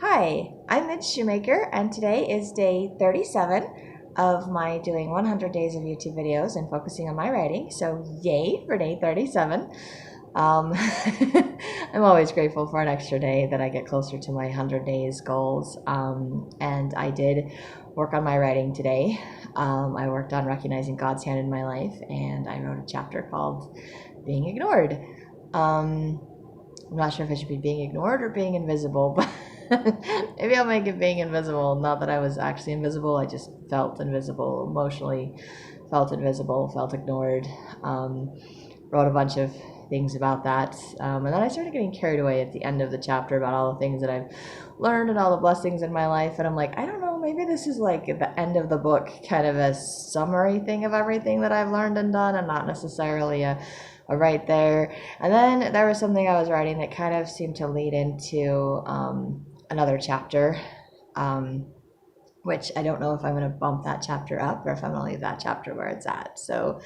Hi, I'm Midge Shoemaker, and today is day 37 of my doing 100 days of YouTube videos and focusing on my writing. So, yay for day 37. Um, I'm always grateful for an extra day that I get closer to my 100 days goals. And I did work on my writing today. I worked on recognizing God's hand in my life, and I wrote a chapter called Being Ignored. I'm not sure if it should be being ignored or being invisible, but maybe I'll make it being invisible. Not that I was actually invisible, I just felt invisible, emotionally felt invisible, felt ignored. Um, Wrote a bunch of things about that. And then I started getting carried away at the end of the chapter about all the things that I've learned and all the blessings in my life. And I'm like, I don't know, maybe this is like at the end of the book, kind of a summary thing of everything that I've learned and done, and not necessarily a right there. And then there was something I was writing that kind of seemed to lead into another chapter. Which I don't know if I'm going to bump that chapter up or if I'm going to leave that chapter where it's at. So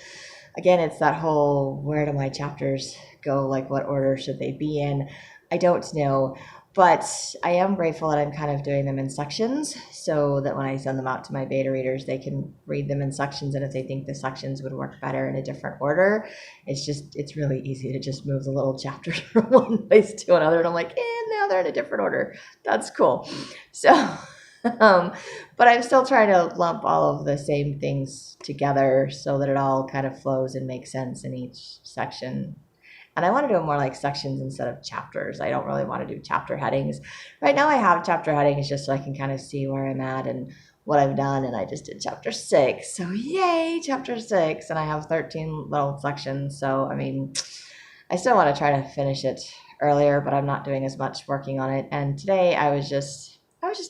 again, it's that whole where do my chapters go? Like, what order should they be in? I don't know. But I am grateful that I'm kind of doing them in sections so that when I send them out to my beta readers, they can read them in sections. And if they think the sections would work better in a different order, it's really easy to just move the little chapters from one place to another. And I'm like, now they're in a different order. That's cool. So. But I'm still trying to lump all of the same things together so that it all kind of flows and makes sense in each section. And I want to do it more like sections instead of chapters. I don't really want to do chapter headings. Right now I have chapter headings just so I can kind of see where I'm at and what I've done. And I just did chapter 6. So yay, chapter 6. And I have 13 little sections. So, I mean, I still want to try to finish it earlier, but I'm not doing as much working on it. And today I was just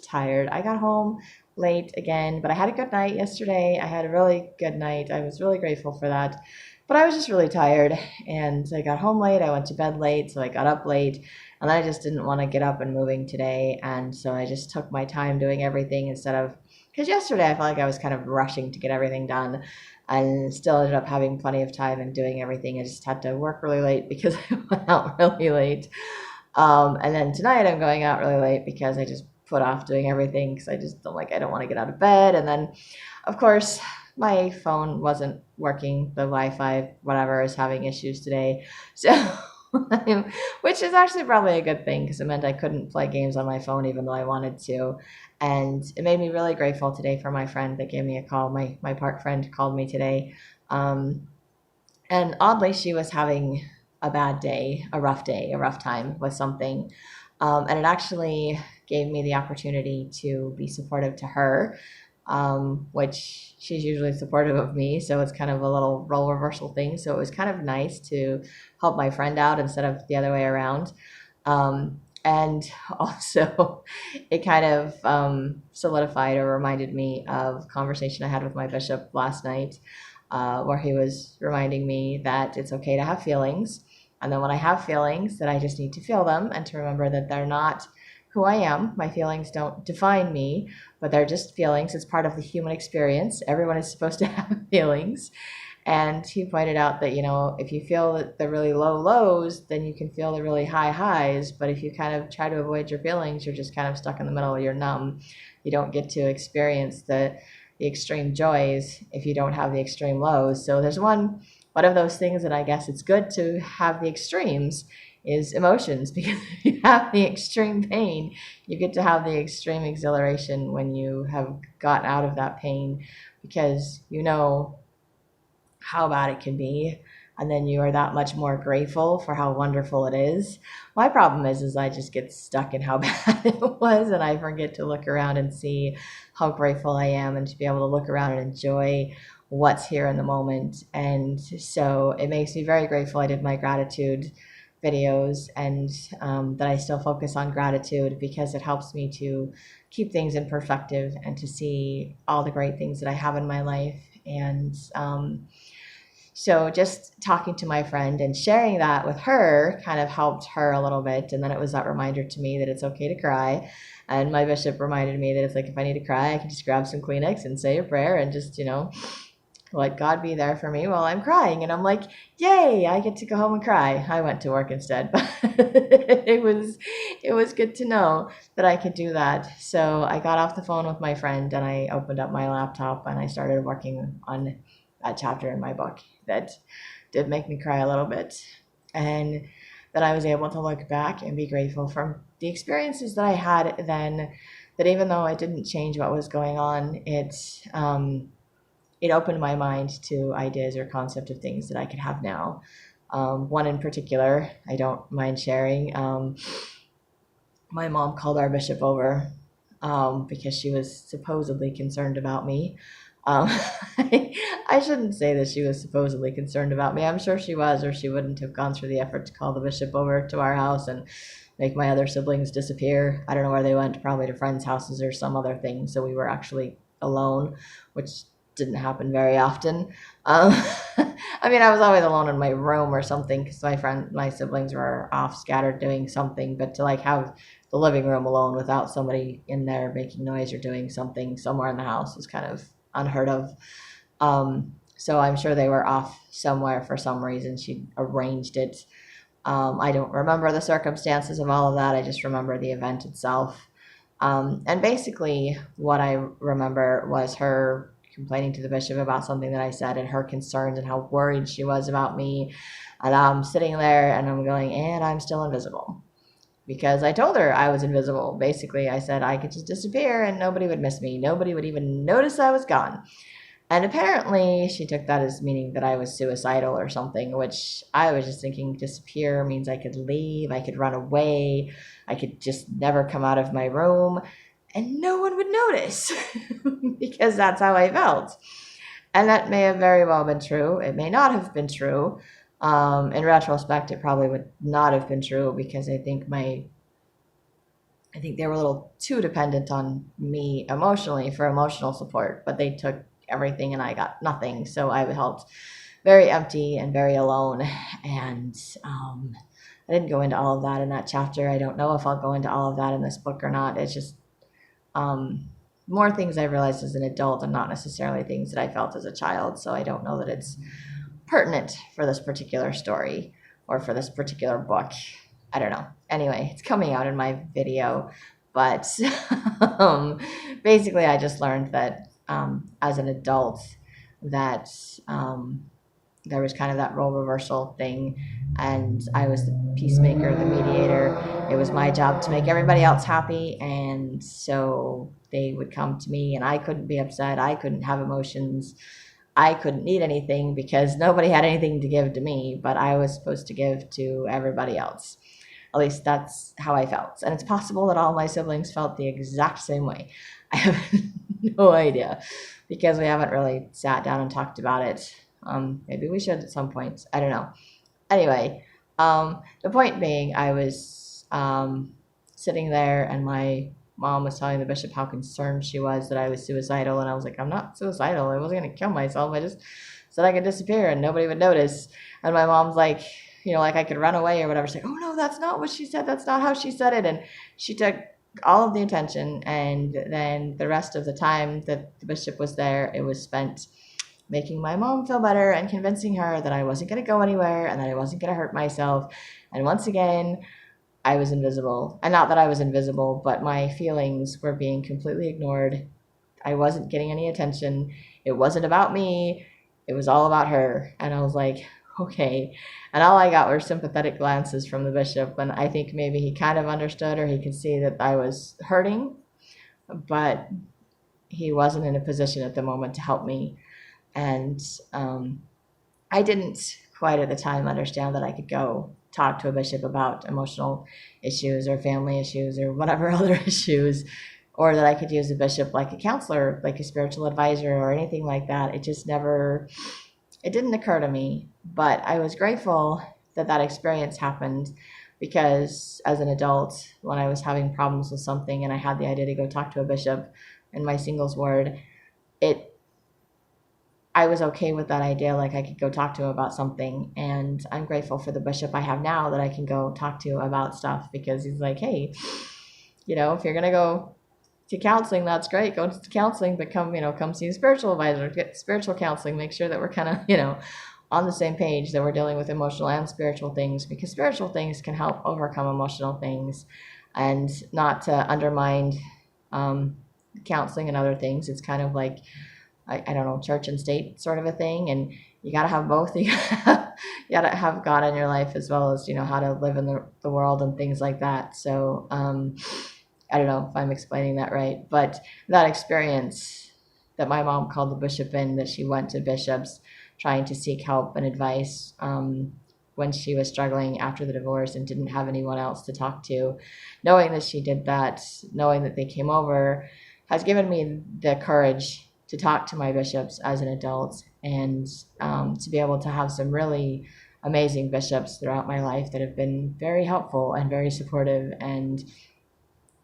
tired. I got home late again, but I had a good night yesterday. I had a really good night. I was really grateful for that. But I was just really tired, and I got home late. I went to bed late, so I got up late, and I just didn't want to get up and moving today. And so I just took my time doing everything instead of, because yesterday I felt like I was kind of rushing to get everything done and still ended up having plenty of time and doing everything. I just had to work really late because I went out really late. And then tonight I'm going out really late because I just put off doing everything because I don't want to get out of bed. And then, of course, my phone wasn't working. The Wi-Fi, whatever, is having issues today. So, which is actually probably a good thing because it meant I couldn't play games on my phone even though I wanted to. And it made me really grateful today for my friend that gave me a call. My park friend called me today. And oddly, she was having a bad day, a rough time with something. And it actually gave me the opportunity to be supportive to her, which she's usually supportive of me. So it's kind of a little role reversal thing. So it was kind of nice to help my friend out instead of the other way around. And also, it kind of solidified or reminded me of a conversation I had with my bishop last night, where he was reminding me that it's okay to have feelings. And then when I have feelings, that I just need to feel them and to remember that they're not who I am. My feelings don't define me, but they're just feelings. It's part of the human experience. Everyone is supposed to have feelings. And he pointed out that, if you feel the really low lows, then you can feel the really high highs. But if you kind of try to avoid your feelings, you're just kind of stuck in the middle. You're numb. You don't get to experience the extreme joys if you don't have the extreme lows. So there's one of those things that I guess it's good to have the extremes is emotions, because if you have the extreme pain, you get to have the extreme exhilaration when you have gotten out of that pain, because you know how bad it can be, and then you are that much more grateful for how wonderful it is. My problem is I just get stuck in how bad it was, and I forget to look around and see how grateful I am, and to be able to look around and enjoy what's here in the moment. And so it makes me very grateful I did my gratitude videos, and that I still focus on gratitude, because it helps me to keep things in perspective and to see all the great things that I have in my life. And so just talking to my friend and sharing that with her kind of helped her a little bit. And then it was that reminder to me that it's okay to cry. And my bishop reminded me that it's like, if I need to cry, I can just grab some Kleenex and say a prayer and just, let God be there for me while I'm crying. And I'm like, yay, I get to go home and cry. I went to work instead, but it was good to know that I could do that. So I got off the phone with my friend and I opened up my laptop and I started working on that chapter in my book that did make me cry a little bit. And that I was able to look back and be grateful for the experiences that I had then, that even though I didn't change what was going on, it opened my mind to ideas or concept of things that I could have now. One in particular, I don't mind sharing. My mom called our bishop over because she was supposedly concerned about me. Um, I shouldn't say that she was supposedly concerned about me. I'm sure she was, or she wouldn't have gone through the effort to call the bishop over to our house and make my other siblings disappear. I don't know where they went, probably to friends' houses or some other thing. So we were actually alone, which didn't happen very often. Um, I mean, I was always alone in my room or something because my siblings were off scattered doing something, but to like have the living room alone without somebody in there making noise or doing something somewhere in the house was kind of unheard of. So I'm sure they were off somewhere for some reason. She arranged it. I don't remember the circumstances of all of that. I just remember the event itself. And basically, what I remember was her complaining to the bishop about something that I said and her concerns and how worried she was about me. And I'm sitting there and I'm going, and I'm still invisible. Because I told her I was invisible. Basically, I said I could just disappear and nobody would miss me. Nobody would even notice I was gone. And apparently, she took that as meaning that I was suicidal or something, which I was just thinking disappear means I could leave, I could run away, I could just never come out of my room, and no one would notice because that's how I felt. And that may have very well been true. It may not have been true. In retrospect, it probably would not have been true because I think they were a little too dependent on me emotionally for emotional support, but they took everything and I got nothing. So I felt very empty and very alone. And I didn't go into all of that in that chapter. I don't know if I'll go into all of that in this book or not. It's just more things I realized as an adult and not necessarily things that I felt as a child. So I don't know that it's pertinent for this particular story or for this particular book. I don't know. Anyway, it's coming out in my video, but basically I just learned that as an adult that there was kind of that role reversal thing, and I was the peacemaker, the mediator. It was my job to make everybody else happy, and so they would come to me and I couldn't be upset, I couldn't have emotions, I couldn't need anything because nobody had anything to give to me, but I was supposed to give to everybody else. At least that's how I felt. And it's possible that all my siblings felt the exact same way. I have no idea because we haven't really sat down and talked about it. Maybe we should at some point. I don't know. Anyway, the point being, I was sitting there and my mom was telling the bishop how concerned she was that I was suicidal. And I was like, I'm not suicidal. I wasn't going to kill myself. I just said I could disappear and nobody would notice. And my mom's like, like I could run away or whatever. She's like, oh no, that's not what she said. That's not how she said it. And she took all of the attention. And then the rest of the time that the bishop was there, it was spent making my mom feel better and convincing her that I wasn't going to go anywhere and that I wasn't going to hurt myself. And once again, I was invisible. And not that I was invisible, but my feelings were being completely ignored. I wasn't getting any attention. It wasn't about me. It was all about her. And I was like, okay. And all I got were sympathetic glances from the bishop. And I think maybe he kind of understood or he could see that I was hurting, but he wasn't in a position at the moment to help me. And I didn't quite at the time understand that I could go talk to a bishop about emotional issues or family issues or whatever other issues, or that I could use a bishop like a counselor, like a spiritual advisor or anything like that. It just never, it didn't occur to me. But I was grateful that that experience happened because as an adult, when I was having problems with something and I had the idea to go talk to a bishop in my singles ward, I was okay with that idea, like I could go talk to him about something. And I'm grateful for the bishop I have now that I can go talk to about stuff because he's like, hey, if you're going to go to counseling, that's great. Go to counseling, but come see a spiritual advisor, get spiritual counseling, make sure that we're kind of, on the same page, that we're dealing with emotional and spiritual things, because spiritual things can help overcome emotional things, and not to undermine counseling and other things. It's kind of like, I don't know, church and state sort of a thing. And you got to have both. You got to have God in your life, as well as, how to live in the world and things like that. So, I don't know if I'm explaining that right, but that experience that my mom called the bishop in, that she went to bishops trying to seek help and advice when she was struggling after the divorce and didn't have anyone else to talk to, knowing that she did that, knowing that they came over, has given me the courage to talk to my bishops as an adult, and to be able to have some really amazing bishops throughout my life that have been very helpful and very supportive and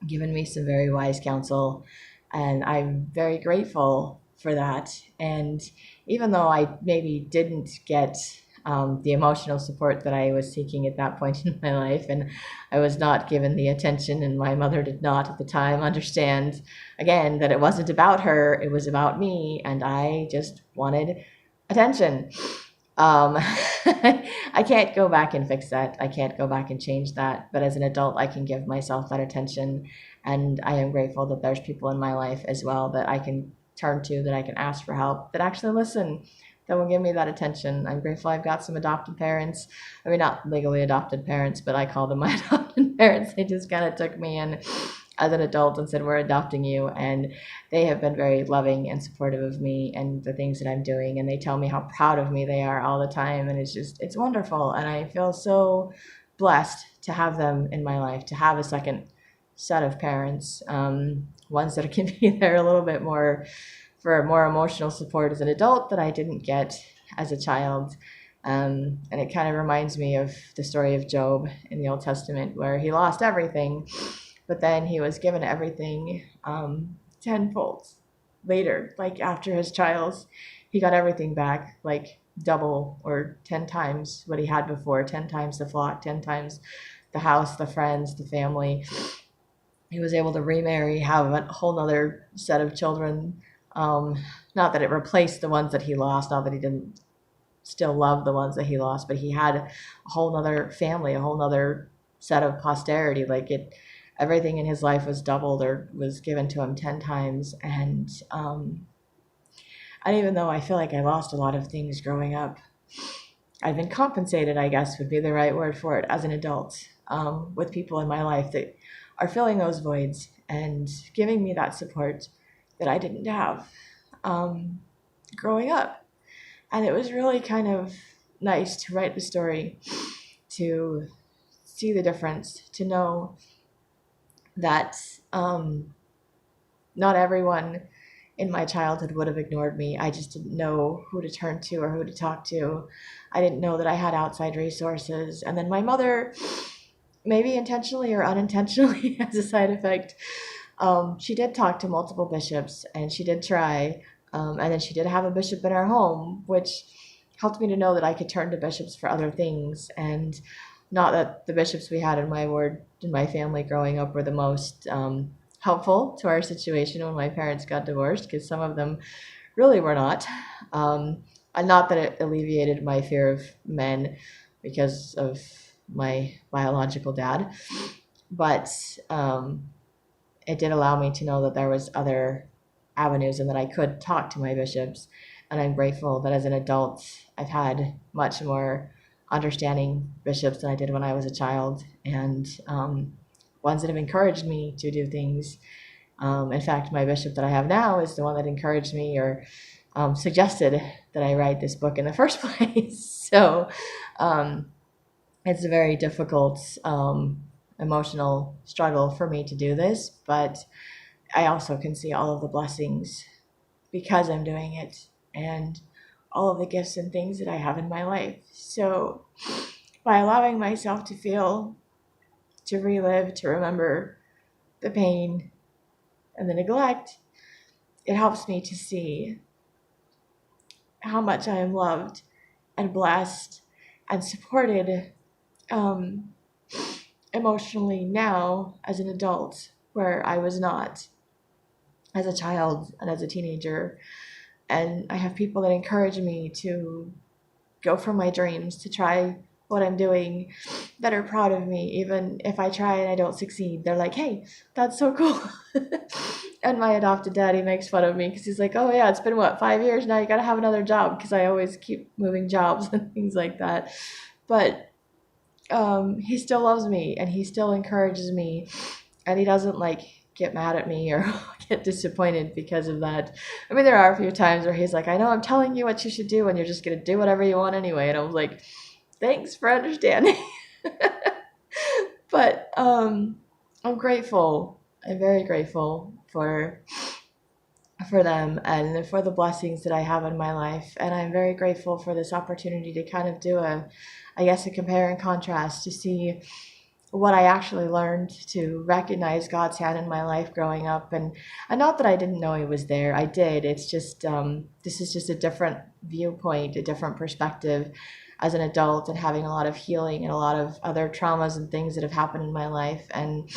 given me some very wise counsel, and I'm very grateful for that. And even though I maybe didn't get the emotional support that I was seeking at that point in my life, and I was not given the attention, and my mother did not at the time understand, again, that it wasn't about her, it was about me, and I just wanted attention. I can't go back and fix that. I can't go back and change that. But as an adult, I can give myself that attention. And I am grateful that there's people in my life as well that I can turn to, that I can ask for help, that actually listen, that will give me that attention. I'm grateful I've got some adopted parents. I mean, not legally adopted parents, but I call them my adopted parents. They just kind of took me in as an adult and said, we're adopting you. And they have been very loving and supportive of me and the things that I'm doing. And they tell me how proud of me they are all the time. And it's wonderful. And I feel so blessed to have them in my life, to have a second set of parents, ones that can be there a little bit more for more emotional support as an adult that I didn't get as a child. And it kind of reminds me of the story of Job in the Old Testament, where he lost everything, but then he was given everything tenfold later. Like after his trials, he got everything back, like double or 10 times what he had before, 10 times the flock, 10 times the house, the friends, the family. He was able to remarry, have a whole nother set of children. Not that it replaced the ones that he lost, not that he didn't still love the ones that he lost, but he had a whole nother family, a whole nother set of posterity. Everything in his life was doubled or was given to him 10 times. And even though I feel like I lost a lot of things growing up, I've been compensated, I guess would be the right word for it, as an adult, with people in my life that are filling those voids and giving me that support that I didn't have growing up. And it was really kind of nice to write the story, to see the difference, to know that not everyone in my childhood would have ignored me. I just didn't know who to turn to or who to talk to. I didn't know that I had outside resources. And then my mother, maybe intentionally or unintentionally as a side effect, she did talk to multiple bishops, and she did try. And then she did have a bishop in our home, which helped me to know that I could turn to bishops for other things. And not that the bishops we had in my ward, in my family growing up, were the most helpful to our situation when my parents got divorced, because some of them really were not. And not that it alleviated my fear of men because of my biological dad, but it did allow me to know that there was other avenues and that I could talk to my bishops. And I'm grateful that as an adult, I've had much more understanding bishops than I did when I was a child, and ones that have encouraged me to do things. In fact, my bishop that I have now is the one that encouraged me or suggested that I write this book in the first place. So it's a very difficult emotional struggle for me to do this, but I also can see all of the blessings because I'm doing it, and all of the gifts and things that I have in my life. So by allowing myself to feel, to relive, to remember the pain and the neglect, it helps me to see how much I am loved and blessed and supported emotionally now as an adult, where I was not as a child and as a teenager. And I have people that encourage me to go for my dreams, to try what I'm doing, that are proud of me. Even if I try and I don't succeed, they're like, hey, that's so cool. And my adopted daddy makes fun of me because he's like, oh yeah, it's been what, 5 years now? You got to have another job, because I always keep moving jobs and things like that. But he still loves me and he still encourages me, and he doesn't like get mad at me or get disappointed because of that. I mean, there are a few times where he's like, I know I'm telling you what you should do and you're just going to do whatever you want anyway. And I was like, thanks for understanding. But I'm grateful. I'm very grateful for them and for the blessings that I have in my life. And I'm very grateful for this opportunity to kind of do I guess, a compare and contrast, to see what I actually learned, to recognize God's hand in my life growing up. And not that I didn't know He was there, I did. It's just, this is just a different viewpoint, a different perspective as an adult, and having a lot of healing and a lot of other traumas and things that have happened in my life, and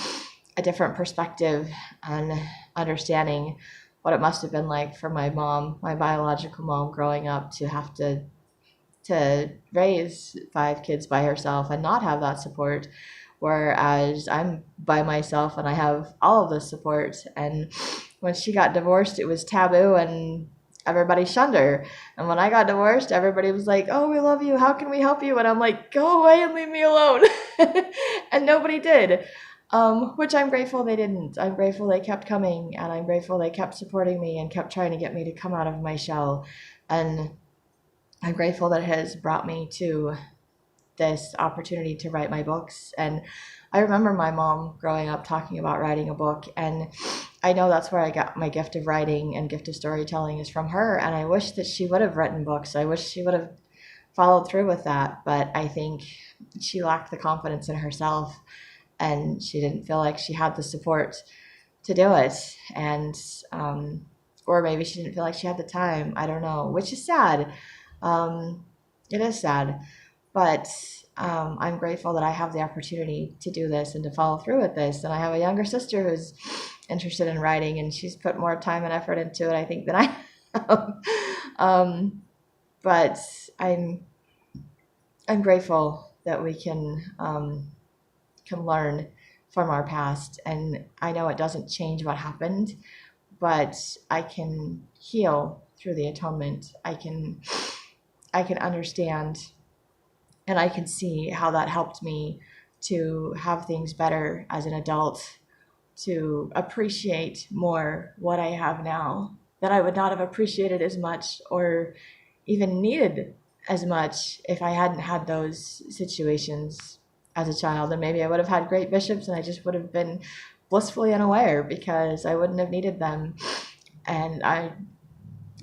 a different perspective and understanding what it must have been like for my mom, my biological mom, growing up, to have to raise 5 kids by herself and not have that support, whereas I'm by myself and I have all of the support. And when she got divorced, it was taboo and everybody shunned her. And when I got divorced, everybody was like, oh, we love you, how can we help you? And I'm like, go away and leave me alone. And nobody did. Which I'm grateful they didn't. I'm grateful they kept coming, and I'm grateful they kept supporting me and kept trying to get me to come out of my shell. And I'm grateful that it has brought me to this opportunity to write my books. And I remember my mom growing up talking about writing a book, and I know that's where I got my gift of writing and gift of storytelling, is from her. And I wish that she would have written books. I wish she would have followed through with that, but I think she lacked the confidence in herself, and she didn't feel like she had the support to do it. And or maybe she didn't feel like she had the time, I don't know, which is sad. um, it is sad, but I'm grateful that I have the opportunity to do this and to follow through with this. And I have a younger sister who's interested in writing, and she's put more time and effort into it, I think, than I have. But I'm grateful that we can learn from our past. And I know it doesn't change what happened, but I can heal through the atonement. I can understand, and I can see how that helped me to have things better as an adult, to appreciate more what I have now, that I would not have appreciated as much or even needed as much if I hadn't had those situations as a child. And maybe I would have had great bishops and I just would have been blissfully unaware because I wouldn't have needed them. And I'm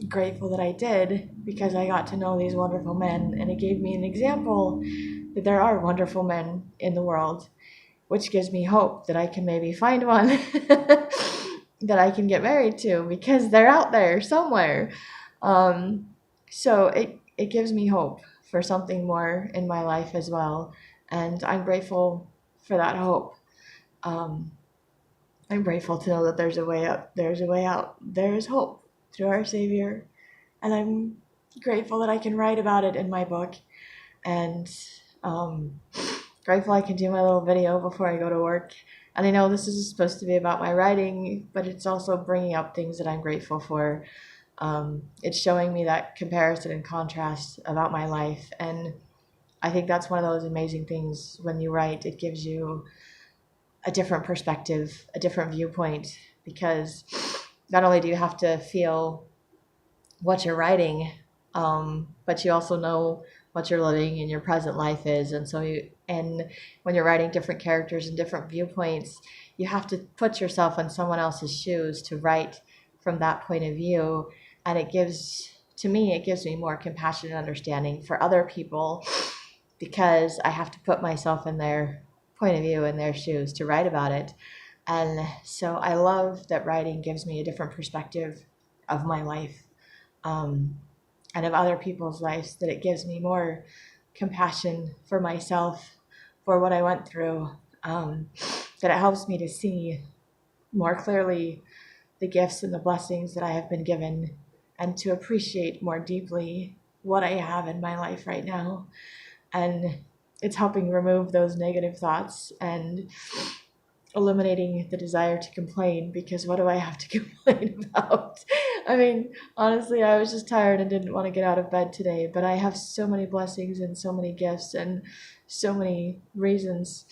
grateful that I did, because I got to know these wonderful men, and it gave me an example that there are wonderful men in the world, which gives me hope that I can maybe find one that I can get married to, because they're out there somewhere. So it gives me hope for something more in my life as well, and I'm grateful for that hope. Um, I'm grateful to know that there's a way up, there's a way out, there is hope through our Savior, and I'm grateful that I can write about it in my book, and um, grateful I can do my little video before I go to work. And I know this is supposed to be about my writing, but it's also bringing up things that I'm grateful for. It's showing me that comparison and contrast about my life, and I think that's one of those amazing things when you write. It gives you a different perspective, a different viewpoint, because not only do you have to feel what you're writing, but you also know what you're living in your present life is. And so and when you're writing different characters and different viewpoints, you have to put yourself in someone else's shoes to write from that point of view. And to me, it gives me more compassion and understanding for other people, because I have to put myself in their point of view, in their shoes, to write about it. And so I love that writing gives me a different perspective of my life, and of other people's lives, that it gives me more compassion for myself, for what I went through, that it helps me to see more clearly the gifts and the blessings that I have been given, and to appreciate more deeply what I have in my life right now. And it's helping remove those negative thoughts and eliminating the desire to complain, because what do I have to complain about? I mean, honestly, I was just tired and didn't want to get out of bed today, but I have so many blessings and so many gifts and so many reasons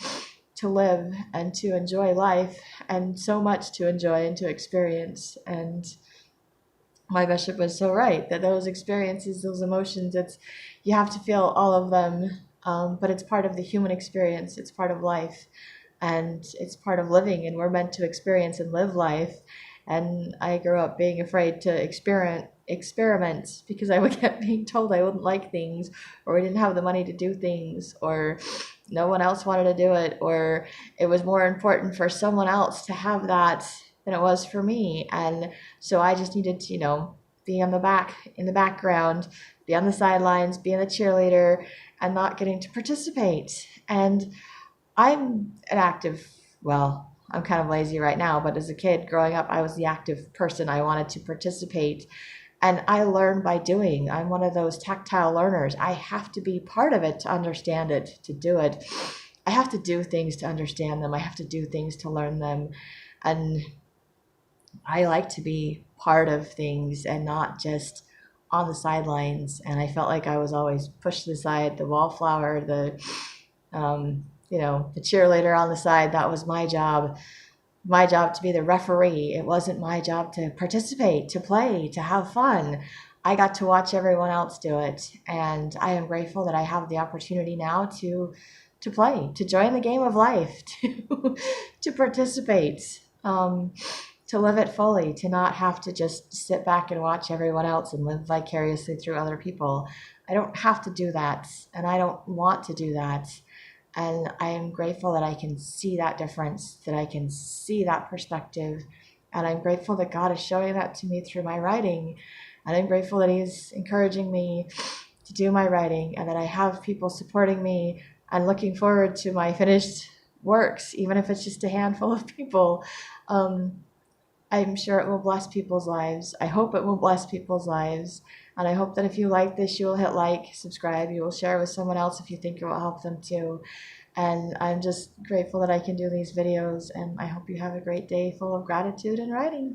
to live and to enjoy life, and so much to enjoy and to experience. And my bishop was so right that those experiences, those emotions, it's, you have to feel all of them, but it's part of the human experience, it's part of life, and it's part of living, and we're meant to experience and live life. And I grew up being afraid to experiment because I would get being told I wouldn't like things, or we didn't have the money to do things, or no one else wanted to do it, or it was more important for someone else to have that than it was for me. And so I just needed to, be on the in the background, be on the sidelines, be in the cheerleader, and not getting to participate. And I'm an active, well, I'm kind of lazy right now, but as a kid growing up, I was the active person. I wanted to participate. And I learn by doing. I'm one of those tactile learners. I have to be part of it to understand it, to do it. I have to do things to understand them. I have to do things to learn them. And I like to be part of things and not just on the sidelines. And I felt like I was always pushed aside, the wallflower, the cheerleader on the side. That was my job. My job to be the referee. It wasn't my job to participate, to play, to have fun. I got to watch everyone else do it. And I am grateful that I have the opportunity now to play, to join the game of life, to participate, to live it fully, to not have to just sit back and watch everyone else and live vicariously through other people. I don't have to do that, and I don't want to do that. And I am grateful that I can see that difference, that I can see that perspective. And I'm grateful that God is showing that to me through my writing. And I'm grateful that He's encouraging me to do my writing, and that I have people supporting me and looking forward to my finished works, even if it's just a handful of people. I'm sure it will bless people's lives. I hope it will bless people's lives. And I hope that if you like this, you will hit like, subscribe, you will share with someone else if you think it will help them too. And I'm just grateful that I can do these videos, and I hope you have a great day full of gratitude and writing.